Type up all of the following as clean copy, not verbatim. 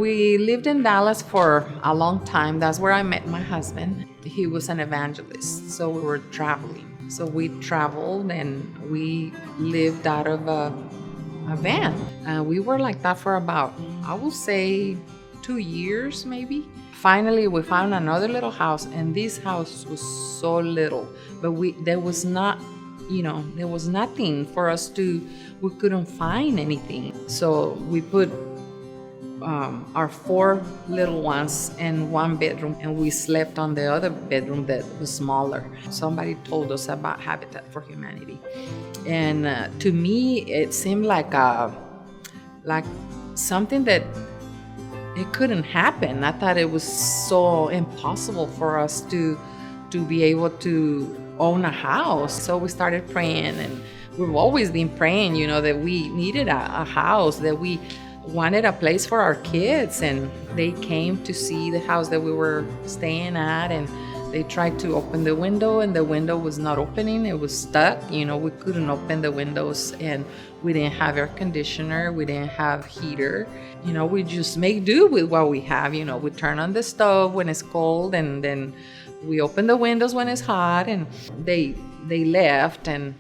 We lived in Dallas for a long time. That's where I met my husband. He was an evangelist, so we were traveling. So we traveled and we lived out of a van. We were like that for about, I would say, 2 years maybe. Finally, we found another little house, and this house was so little, but there was nothing for us we couldn't find anything. So we put our 4 little ones in one bedroom, and we slept on the other bedroom that was smaller. Somebody told us about Habitat for Humanity, and to me it seemed like something that it couldn't happen. I thought it was so impossible for us to be able to own a house. So we started praying, and we've always been praying, that we needed a house, that we wanted a place for our kids. And they came to see the house that we were staying at, and they tried to open the window, and the window was not opening. It was stuck. We couldn't open the windows, and we didn't have air conditioner. We didn't have heater. We just make do with what we have. We turn on the stove when it's cold, and then we open the windows when it's hot. And they left, and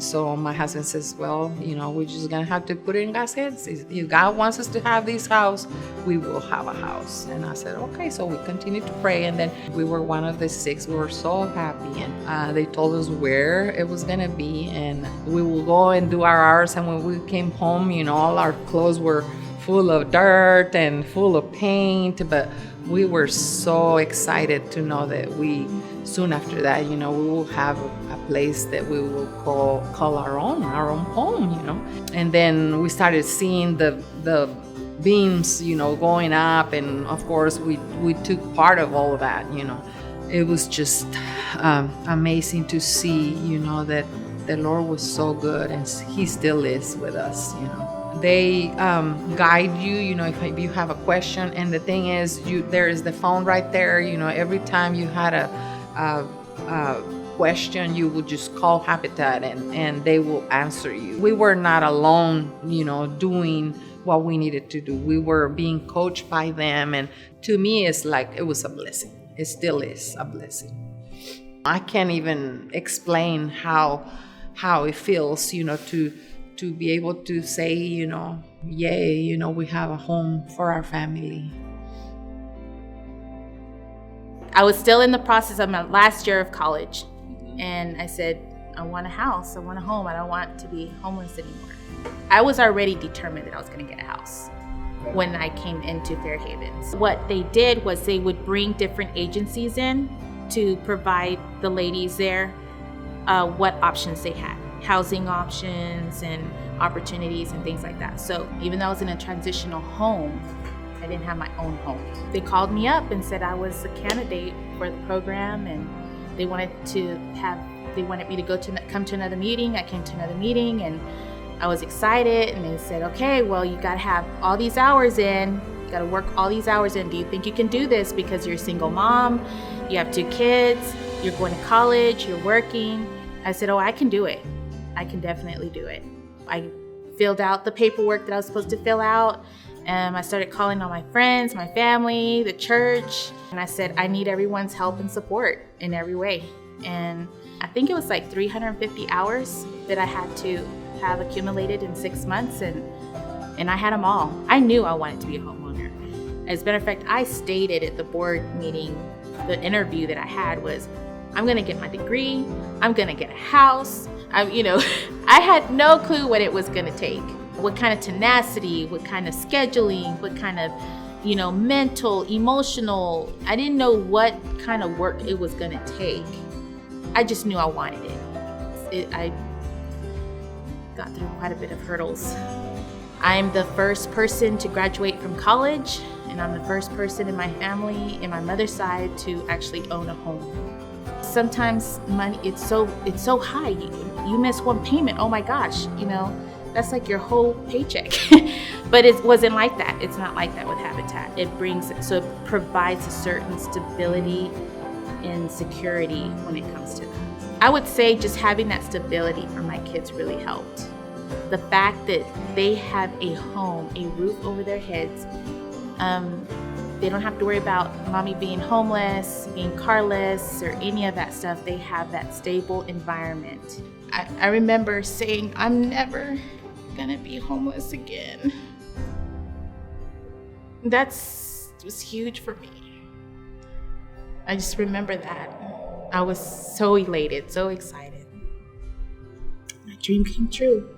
so my husband says, well, we're just gonna have to put it in God's hands. If God wants us to have this house, we will have a house. And I said, okay. So we continued to pray, and then we were one of the 6. We were so happy, and they told us where it was gonna be, and we will go and do our hours. And when we came home, all our clothes were full of dirt and full of paint, but we were so excited to know that soon after that, we will have a place that we will call our own home, And then we started seeing the beams, going up, and of course we took part of all of that, It was just amazing to see, that the Lord was so good, and He still is with us, They guide you, if you have a question. And the thing is, there is the phone right there. Every time you had a question, you would just call Habitat, and they will answer you. We were not alone, doing what we needed to do. We were being coached by them. And to me, it's like it was a blessing. It still is a blessing. I can't even explain how it feels, to be able to say, yay, we have a home for our family. I was still in the process of my last year of college, and I said, I want a house, I want a home, I don't want to be homeless anymore. I was already determined that I was going to get a house when I came into Fair Havens. What they did was they would bring different agencies in to provide the ladies there what options they had. Housing options and opportunities and things like that. So even though I was in a transitional home, I didn't have my own home. They called me up and said I was a candidate for the program, and they wanted me to come to another meeting. I came to another meeting, and I was excited, and they said, okay, well, you got to have all these hours in, you got to work all these hours in. Do you think you can do this? Because you're a single mom, you have 2 kids, you're going to college, you're working. I said, oh, I can do it. I can definitely do it. I filled out the paperwork that I was supposed to fill out, and I started calling all my friends, my family, the church, and I said, I need everyone's help and support in every way. And I think it was like 350 hours that I had to have accumulated in 6 months, and I had them all. I knew I wanted to be a homeowner. As a matter of fact, I stated at the board meeting, the interview that I had was, I'm gonna get my degree, I'm gonna get a house. I had no clue what it was gonna take. What kind of tenacity, what kind of scheduling, what kind of, mental, emotional. I didn't know what kind of work it was gonna take. I just knew I wanted it. I got through quite a bit of hurdles. I'm the first person to graduate from college, and I'm the first person in my family, in my mother's side, to actually own a home. Sometimes money, it's so high. You miss one payment, oh my gosh, that's like your whole paycheck. But it wasn't like that. It's not like that with Habitat. It provides a certain stability and security when it comes to that. I would say just having that stability for my kids really helped. The fact that they have a home, a roof over their heads, They don't have to worry about mommy being homeless, being carless, or any of that stuff. They have that stable environment. I remember saying, I'm never gonna be homeless again. That was huge for me. I just remember that. I was so elated, so excited. My dream came true.